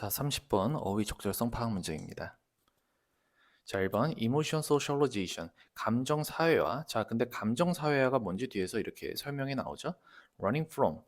자, 30번 어휘 적절성 파악 문제입니다. 자, 1번 Emotion Socialization, 감정 사회화. 자, 근데 감정 사회화가 뭔지 뒤에서 이렇게 설명이 나오죠. Running from,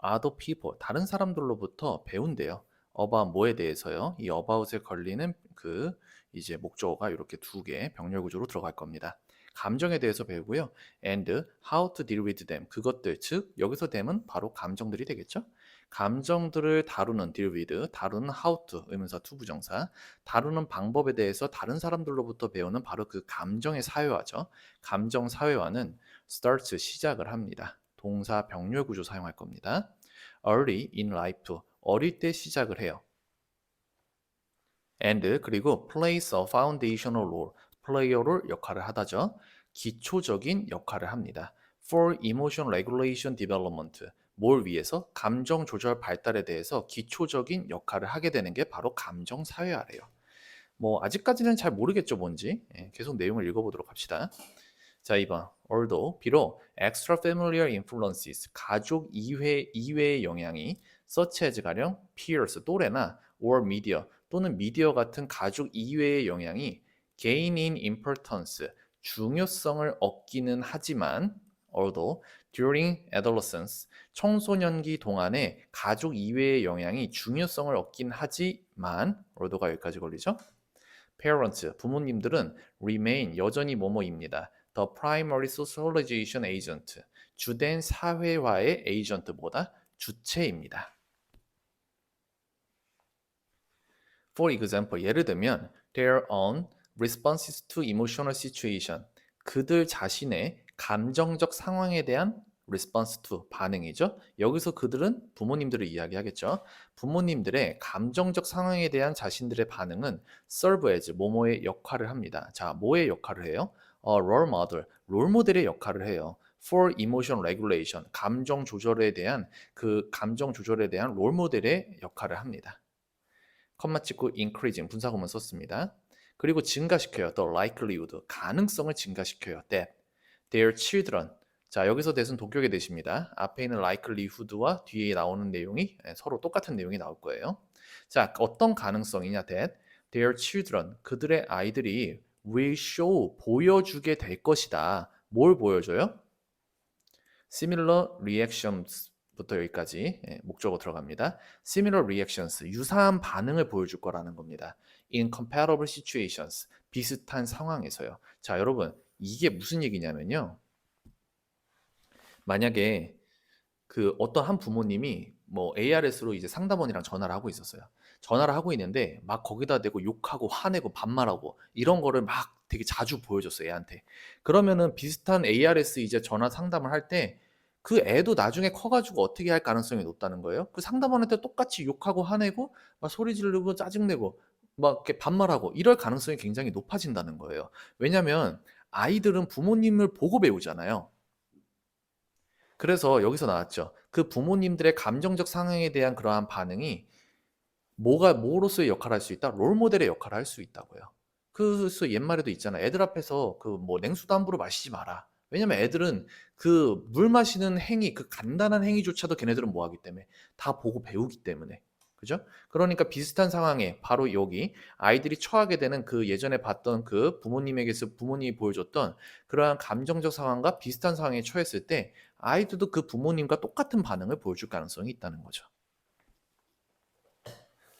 other people, 다른 사람들로부터 배운대요. about 뭐에 대해서요? 이 about에 걸리는 그 이제 목적어가 이렇게 두 개 병렬 구조로 들어갈 겁니다. 감정에 대해서 배우고요. and how to deal with them, 그것들, 즉 여기서 them은 바로 감정들이 되겠죠. 감정들을 다루는 deal with, 다루는 how to, 의문사 to 부정사, 다루는 방법에 대해서 다른 사람들로부터 배우는 바로 그 감정의 사회화죠. 감정 사회화는 starts, 시작을 합니다. 동사 병렬 구조 사용할 겁니다. early in life, 어릴 때 시작을 해요. and 그리고 plays a foundational role, 플레이어롤 역할을 하다죠. 기초적인 역할을 합니다. for emotion regulation development, 뭘 위해서? 감정 조절 발달에 대해서 기초적인 역할을 하게 되는 게 바로 감정 사회화래요. 뭐 아직까지는 잘 모르겠죠, 뭔지. 예, 계속 내용을 읽어보도록 합시다. 자, 2번. although, 비록 extra familiar influences, 가족 이외의 영향이 such as 가령 peers, 또래나 or media, 또는 미디어 같은 가족 이외의 영향이 gain in importance, 중요성을 얻기는 하지만 although during adolescence, 청소년기 동안에 가족 이외의 영향이 중요성을 얻긴 하지만 although가 여기까지 걸리죠? parents, 부모님들은 remain, 여전히 뭐뭐입니다. The primary socialization agent, 주된 사회화의 에이전트보다 주체입니다. For example, 예를 들면 their own responses to emotional situation, 그들 자신의 감정적 상황에 대한 response to, 반응이죠. 여기서 그들은 부모님들을 이야기하겠죠. 부모님들의 감정적 상황에 대한 자신들의 반응은 serve as, 뭐뭐의 역할을 합니다. 자, 뭐의 역할을 해요? role model, 롤 모델의 역할을 해요. For emotion regulation, 감정 조절에 대한 롤 모델의 역할을 합니다. 컴마 찍고 increasing, 분사구문 썼습니다. 그리고 증가시켜요. The likelihood, 가능성을 증가시켜요. That their children, 자 여기서 that은 독격의 대시입니다. 앞에 있는 likelihood와 뒤에 나오는 내용이 서로 똑같은 내용이 나올 거예요. 자, 어떤 가능성이냐 that their children, 그들의 아이들이 will show, 보여주게 될 것이다. 뭘 보여줘요? similar reactions부터 여기까지 목적어 들어갑니다. similar reactions, 유사한 반응을 보여줄 거라는 겁니다. in comparable situations, 비슷한 상황에서요. 자, 여러분, 이게 무슨 얘기냐면요. 만약에 그 어떤 한 부모님이 뭐 ARS로 이제 상담원이랑 전화를 하고 있었어요. 전화를 하고 있는데 막 거기다 대고 욕하고 화내고 반말하고 이런 거를 막 되게 자주 보여줬어요, 애한테. 그러면은 비슷한 ARS 이제 전화 상담을 할 때 그 애도 나중에 커가지고 어떻게 할 가능성이 높다는 거예요. 그 상담원한테 똑같이 욕하고 화내고 막 소리 지르고 짜증내고 막 이렇게 반말하고 이럴 가능성이 굉장히 높아진다는 거예요. 왜냐면 아이들은 부모님을 보고 배우잖아요. 그래서 여기서 나왔죠. 그 부모님들의 감정적 상황에 대한 그러한 반응이 뭐로서의 역할을 할 수 있다? 롤 모델의 역할을 할 수 있다고요. 그래서 옛말에도 있잖아. 애들 앞에서 그 뭐 냉수도 함부로 마시지 마라. 왜냐면 애들은 그 물 마시는 행위, 그 간단한 행위조차도 걔네들은 뭐 하기 때문에 다 보고 배우기 때문에. 그죠? 그러니까 비슷한 상황에 바로 여기 아이들이 처하게 되는 그 예전에 봤던 그 부모님에게서 부모님이 보여줬던 그러한 감정적 상황과 비슷한 상황에 처했을 때 아이들도 그 부모님과 똑같은 반응을 보여줄 가능성이 있다는 거죠.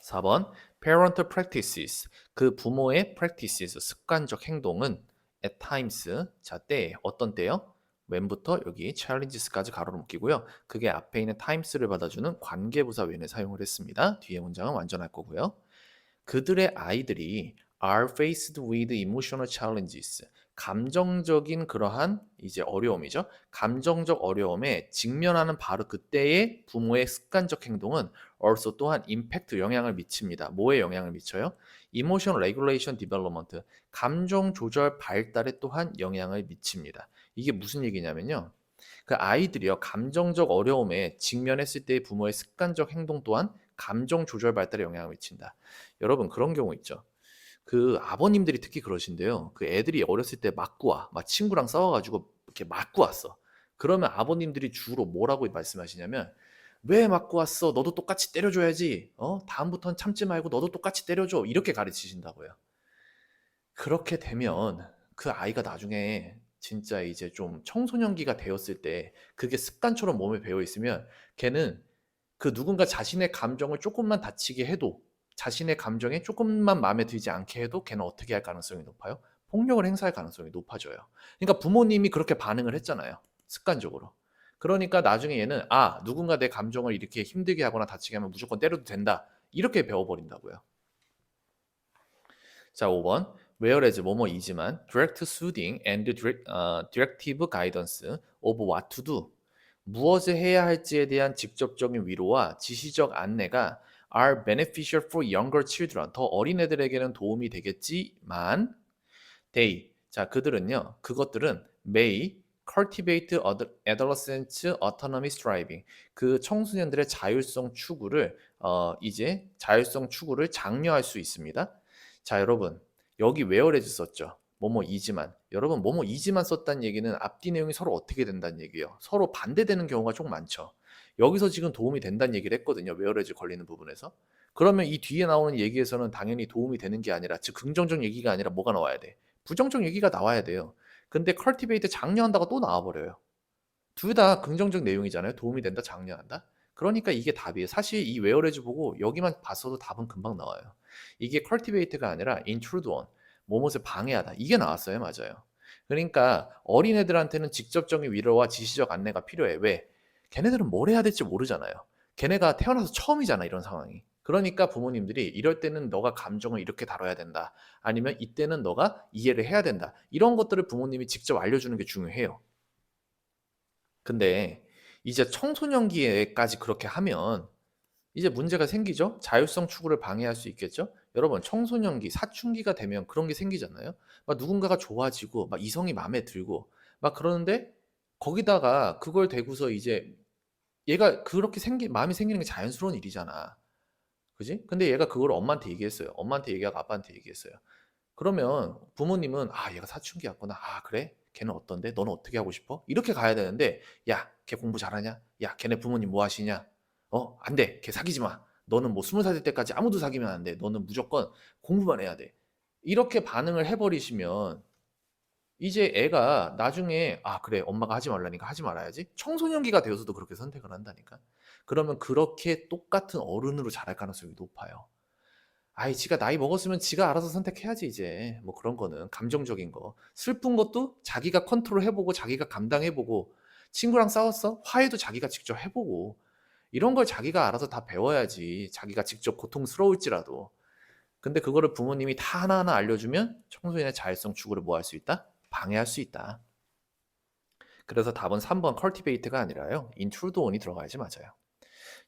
4번 parental practices, 그 부모의 practices, 습관적 행동은 at times, 자 때, 어떤 때요? when부터 여기 challenges까지 가로로 묶이고요. 그게 앞에 있는 times를 받아주는 관계부사 when을 사용을 했습니다. 뒤에 문장은 완전할 거고요. 그들의 아이들이 are faced with emotional challenges. 감정적인 그러한 이제 어려움이죠. 감정적 어려움에 직면하는 바로 그때의 부모의 습관적 행동은 also 또한 impact, 영향을 미칩니다. 뭐에 영향을 미쳐요? emotion regulation development, 감정 조절 발달에 또한 영향을 미칩니다. 이게 무슨 얘기냐면요. 그 아이들이요, 감정적 어려움에 직면했을 때의 부모의 습관적 행동 또한 감정 조절 발달에 영향을 미친다. 여러분 그런 경우 있죠. 그 아버님들이 특히 그러신데요. 그 애들이 어렸을 때 맞고 와. 막 친구랑 싸워가지고 이렇게 맞고 왔어. 그러면 아버님들이 주로 뭐라고 말씀하시냐면 왜 맞고 왔어? 너도 똑같이 때려줘야지. 다음부턴 참지 말고 너도 똑같이 때려줘. 이렇게 가르치신다고요. 그렇게 되면 그 아이가 나중에 진짜 이제 좀 청소년기가 되었을 때 그게 습관처럼 몸에 배어 있으면 걔는 그 누군가 자신의 감정을 조금만 다치게 해도 자신의 감정에 조금만 마음에 들지 않게 해도 걔는 어떻게 할 가능성이 높아요? 폭력을 행사할 가능성이 높아져요. 그러니까 부모님이 그렇게 반응을 했잖아요. 습관적으로. 그러니까 나중에 얘는 누군가 내 감정을 이렇게 힘들게 하거나 다치게 하면 무조건 때려도 된다. 이렇게 배워버린다고요. 자, 5번. Whereas 뭐뭐이지만 direct soothing and directive guidance of what to do. 무엇을 해야 할지에 대한 직접적인 위로와 지시적 안내가 are beneficial for younger children. 더 어린애들에게는 도움이 되겠지만 they. 자, 그것들은 may cultivate adolescent autonomy striving. 그 청소년들의 자율성 추구를 장려할 수 있습니다. 자, 여러분. 여기 whereas 썼죠. 뭐뭐이지만. 여러분, 뭐뭐이지만 썼다는 얘기는 앞뒤 내용이 서로 어떻게 된다는 얘기예요. 서로 반대되는 경우가 좀 많죠. 여기서 지금 도움이 된다는 얘기를 했거든요. whereas 걸리는 부분에서. 그러면 이 뒤에 나오는 얘기에서는 당연히 도움이 되는 게 아니라, 즉 긍정적 얘기가 아니라 뭐가 나와야 돼? 부정적 얘기가 나와야 돼요. 근데 cultivate 장려한다가 또 나와버려요. 둘 다 긍정적 내용이잖아요. 도움이 된다, 장려한다. 그러니까 이게 답이에요. 사실 이 whereas 보고 여기만 봤어도 답은 금방 나와요. 이게 cultivate가 아니라 intrude on, 뭐뭇을 방해하다. 이게 나왔어요. 맞아요. 그러니까 어린애들한테는 직접적인 위로와 지시적 안내가 필요해. 왜? 걔네들은 뭘 해야 될지 모르잖아요. 걔네가 태어나서 처음이잖아, 이런 상황이. 그러니까 부모님들이 이럴 때는 너가 감정을 이렇게 다뤄야 된다. 아니면 이때는 너가 이해를 해야 된다. 이런 것들을 부모님이 직접 알려주는 게 중요해요. 근데 이제 청소년기에까지 그렇게 하면 이제 문제가 생기죠. 자율성 추구를 방해할 수 있겠죠. 여러분, 청소년기, 사춘기가 되면 그런 게 생기잖아요. 막 누군가가 좋아지고 막 이성이 마음에 들고 막 그러는데 거기다가 그걸 대고서 이제 얘가 그렇게 마음이 생기는 게 자연스러운 일이잖아. 그지? 근데 얘가 그걸 엄마한테 얘기했어요. 엄마한테 얘기하고 아빠한테 얘기했어요. 그러면 부모님은 얘가 사춘기 왔구나. 그래? 걔는 어떤데? 너는 어떻게 하고 싶어? 이렇게 가야 되는데 야, 걔 공부 잘하냐? 야, 걔네 부모님 뭐 하시냐? 안 돼. 걔 사귀지 마. 너는 뭐 20살 될 때까지 아무도 사귀면 안 돼. 너는 무조건 공부만 해야 돼. 이렇게 반응을 해버리시면 이제 애가 나중에 그래, 엄마가 하지 말라니까 하지 말아야지. 청소년기가 되어서도 그렇게 선택을 한다니까. 그러면 그렇게 똑같은 어른으로 자랄 가능성이 높아요. 지가 나이 먹었으면 지가 알아서 선택해야지 이제. 뭐 그런 거는 감정적인 거. 슬픈 것도 자기가 컨트롤 해보고 자기가 감당해보고 친구랑 싸웠어? 화해도 자기가 직접 해보고 이런 걸 자기가 알아서 다 배워야지. 자기가 직접 고통스러울지라도. 근데 그거를 부모님이 다 하나하나 알려주면 청소년의 자율성 추구를 뭐 할 수 있다? 방해할 수 있다. 그래서 답은 3번 cultivate가 아니라요. intrude on이 들어가야지 맞아요.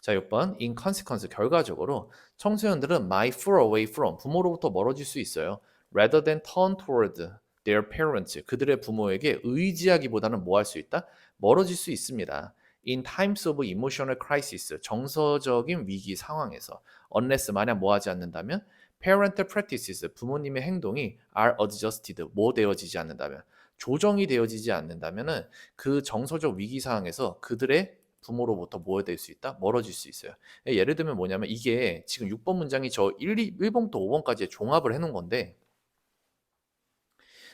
자, 6번 in consequence 결과적으로 청소년들은 might fall away from 부모로부터 멀어질 수 있어요. rather than turn toward their parents 그들의 부모에게 의지하기보다는 뭐 할 수 있다? 멀어질 수 있습니다. in times of emotional crisis 정서적인 위기 상황에서 unless 만약 뭐 하지 않는다면 parental practices 부모님의 행동이 are adjusted 뭐 되어지지 않는다면 조정이 되어지지 않는다면은 그 정서적 위기 상황에서 그들의 부모로부터 뭐 될 수 있다? 멀어질 수 있어요. 예를 들면 뭐냐면 이게 지금 6번 문장이 저 1번부터 5번까지 종합을 해놓은 건데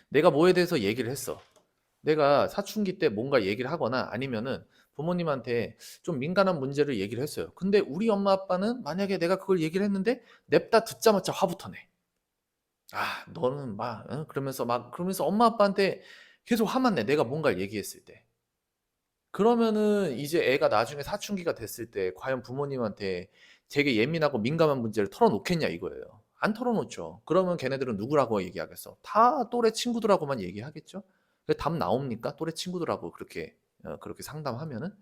내가 뭐에 대해서 얘기를 했어. 내가 사춘기 때 뭔가 얘기를 하거나 아니면은 부모님한테 좀 민감한 문제를 얘기를 했어요. 근데 우리 엄마 아빠는 만약에 내가 그걸 얘기를 했는데 냅다 듣자마자 화부터 내. 너는 막 그러면서 엄마 아빠한테 계속 화만 내. 내가 뭔가를 얘기했을 때. 그러면은 이제 애가 나중에 사춘기가 됐을 때 과연 부모님한테 되게 예민하고 민감한 문제를 털어놓겠냐 이거예요. 안 털어놓죠. 그러면 걔네들은 누구라고 얘기하겠어? 다 또래 친구들하고만 얘기하겠죠. 답 나옵니까? 또래 친구들하고 그렇게 상담하면은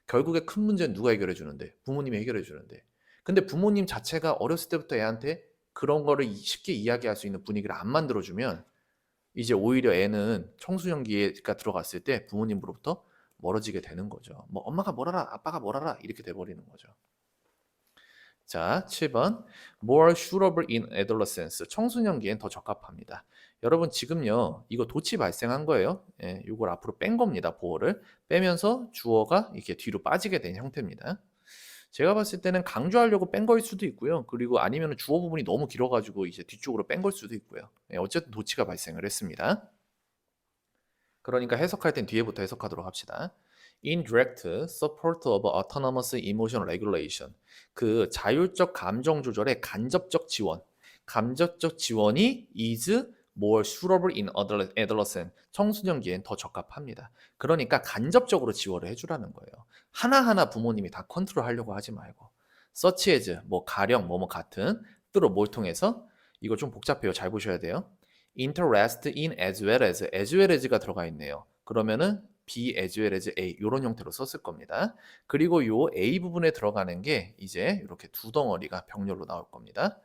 결국에 큰 문제는 누가 해결해 주는데? 부모님이 해결해 주는데. 근데 부모님 자체가 어렸을 때부터 애한테 그런 거를 쉽게 이야기할 수 있는 분위기를 안 만들어주면 이제 오히려 애는 청소년기가 들어갔을 때 부모님으로부터 멀어지게 되는 거죠. 뭐 엄마가 뭘 알아, 아빠가 뭘 알아 이렇게 돼버리는 거죠. 자, 7번 more suitable in adolescence 청소년기엔 더 적합합니다. 여러분 지금요 이거 도치 발생한 거예요. 이걸 앞으로 뺀 겁니다. 보어를 빼면서 주어가 이렇게 뒤로 빠지게 된 형태입니다. 제가 봤을 때는 강조하려고 뺀 거일 수도 있고요. 그리고 아니면 주어 부분이 너무 길어가지고 이제 뒤쪽으로 뺀 걸 수도 있고요. 예, 어쨌든 도치가 발생을 했습니다. 그러니까 해석할 땐 뒤에부터 해석하도록 합시다. Indirect support of autonomous emotion regulation. 그 자율적 감정 조절의 간접적 지원. 간접적 지원이 is more suitable in adolescent. 청소년기엔 더 적합합니다. 그러니까 간접적으로 지원을 해주라는 거예요. 하나하나 부모님이 다 컨트롤하려고 하지 말고. such as 뭐 가령 뭐뭐 같은 뜻으로 뭘 통해서 이거 좀 복잡해요. 잘 보셔야 돼요. interest in as well as가 들어가 있네요. 그러면은 be as well as a 이런 형태로 썼을 겁니다. 그리고 요 a 부분에 들어가는 게 이제 이렇게 두 덩어리가 병렬로 나올 겁니다.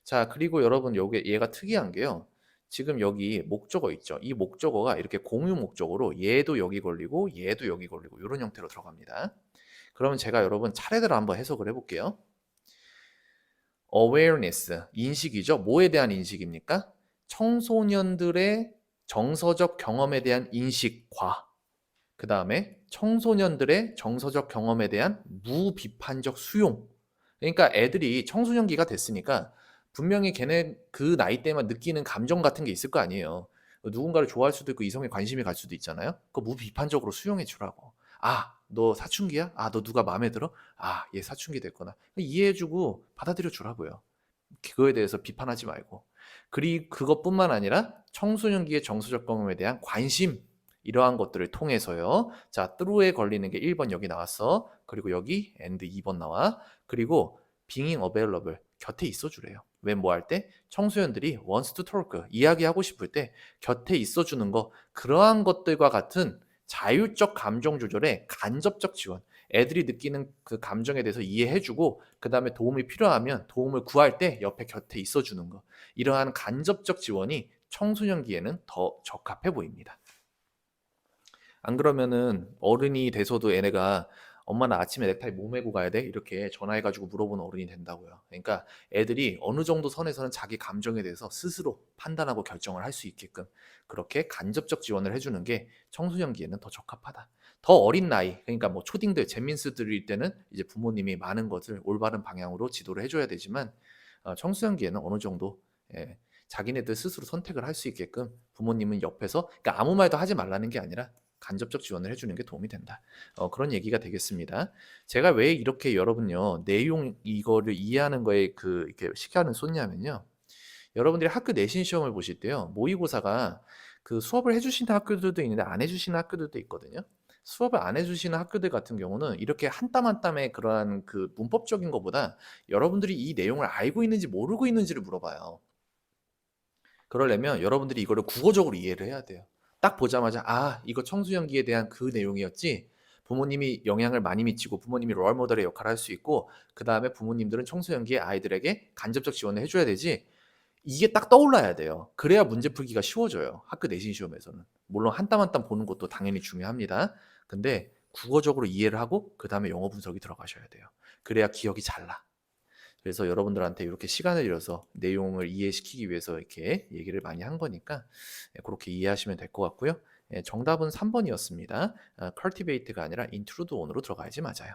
자, 그리고 여러분 요게 얘가 특이한 게요. 지금 여기 목적어 있죠. 이 목적어가 이렇게 공유 목적어로 얘도 여기 걸리고 얘도 여기 걸리고 이런 형태로 들어갑니다. 그러면 제가 여러분 차례대로 한번 해석을 해볼게요. awareness, 인식이죠. 뭐에 대한 인식입니까? 청소년들의 정서적 경험에 대한 인식과 그 다음에 청소년들의 정서적 경험에 대한 무비판적 수용. 그러니까 애들이 청소년기가 됐으니까 분명히 걔네 그 나이 때만 느끼는 감정 같은 게 있을 거 아니에요. 누군가를 좋아할 수도 있고 이성에 관심이 갈 수도 있잖아요. 그거 무비판적으로 수용해 주라고. 아, 너 사춘기야? 아, 너 누가 마음에 들어? 아, 얘 사춘기 됐구나. 이해해주고 받아들여 주라고요. 그거에 대해서 비판하지 말고. 그리고 그것뿐만 아니라 청소년기의 정서적 경험에 대한 관심, 이러한 것들을 통해서요. 자, through에 걸리는 게 1번 여기 나왔어. 그리고 여기 and 2번 나와. 그리고 being available, 곁에 있어 주래요. 왜 뭐 할 때? 청소년들이 wants to talk, 이야기하고 싶을 때 곁에 있어 주는 거, 그러한 것들과 같은 자율적 감정 조절의 간접적 지원. 애들이 느끼는 그 감정에 대해서 이해해주고 그 다음에 도움이 필요하면 도움을 구할 때 옆에 곁에 있어주는 거. 이러한 간접적 지원이 청소년기에는 더 적합해 보입니다. 안 그러면은 어른이 돼서도 얘네가 엄마 나 아침에 넥타이 뭐 메고 가야 돼? 이렇게 전화해가지고 물어보는 어른이 된다고요. 그러니까 애들이 어느 정도 선에서는 자기 감정에 대해서 스스로 판단하고 결정을 할 수 있게끔 그렇게 간접적 지원을 해주는 게 청소년기에는 더 적합하다. 더 어린 나이, 그러니까 뭐 초딩들, 잼민스들일 때는 이제 부모님이 많은 것을 올바른 방향으로 지도를 해줘야 되지만 청소년기에는 어느 정도 예, 자기네들 스스로 선택을 할 수 있게끔 부모님은 옆에서 그러니까 아무 말도 하지 말라는 게 아니라 간접적 지원을 해주는 게 도움이 된다. 그런 얘기가 되겠습니다. 제가 왜 이렇게 여러분요 내용 이거를 이해하는 거에 그 이렇게 시간을 쏟냐면요. 여러분들이 학교 내신 시험을 보실 때요 모의고사가 그 수업을 해주시는 학교들도 있는데 안 해주시는 학교들도 있거든요. 수업을 안 해주시는 학교들 같은 경우는 이렇게 한 땀 한 땀의 그러한 그 문법적인 것보다 여러분들이 이 내용을 알고 있는지 모르고 있는지를 물어봐요. 그러려면 여러분들이 이거를 국어적으로 이해를 해야 돼요. 딱 보자마자 아, 이거 청소년기에 대한 그 내용이었지. 부모님이 영향을 많이 미치고 부모님이 롤모델의 역할을 할 수 있고 그 다음에 부모님들은 청소년기에 아이들에게 간접적 지원을 해줘야 되지. 이게 딱 떠올라야 돼요. 그래야 문제 풀기가 쉬워져요. 학교 내신 시험에서는. 물론 한 땀 한 땀 보는 것도 당연히 중요합니다. 근데 국어적으로 이해를 하고 그 다음에 영어 분석이 들어가셔야 돼요. 그래야 기억이 잘 나. 그래서 여러분들한테 이렇게 시간을 들여서 내용을 이해시키기 위해서 이렇게 얘기를 많이 한 거니까 그렇게 이해하시면 될 것 같고요. 정답은 3번이었습니다. cultivate가 아니라 intrude on으로 들어가야지 맞아요.